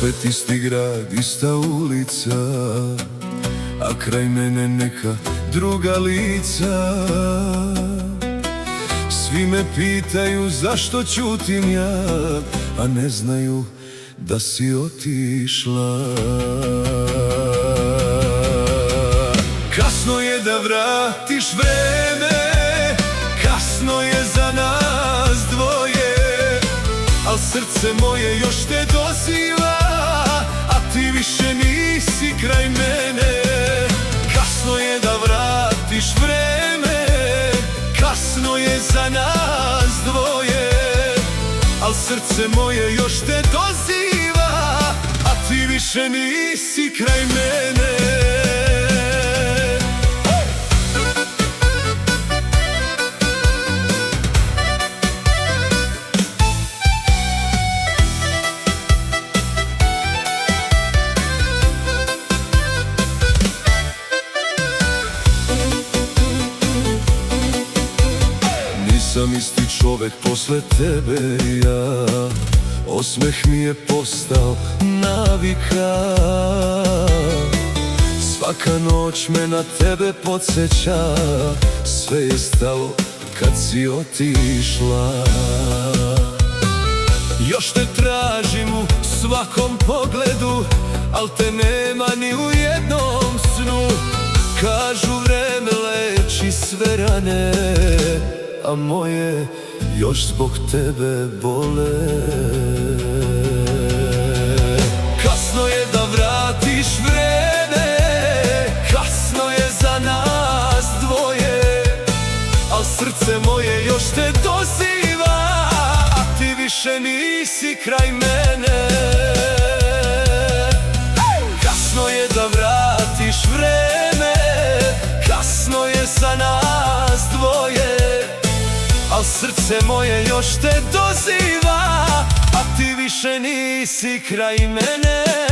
Opet isti grad, ista ulica, a kraj mene neka druga lica. Svi me pitaju zašto ćutim ja, a ne znaju da si otišla. Kasno je da vratiš vreme, kasno je za nas dvoje, al srce moje još te doziva, a ti više nisi kraj mene. Kasno je da vratiš vreme, kasno je za nas dvoje, al srce moje još te doziva, a ti više nisi kraj mene. Nisam isti čovek posle tebe ja, osmeh mi je postao navika. Svaka noć me na tebe podsjeća, sve je stalo kad si otišla. Još te tražim u svakom pogledu, al te nema ni u jednom snu. Kažu vreme leči sve rane, a moje još zbog tebe bole. Kasno je da vratiš vreme, kasno je za nas dvoje, al srce moje još te doziva, a ti više nisi kraj mene. Kasno je da vratiš vreme, kasno je za nas dvoje, al srce moje još te doziva, a ti više nisi kraj mene.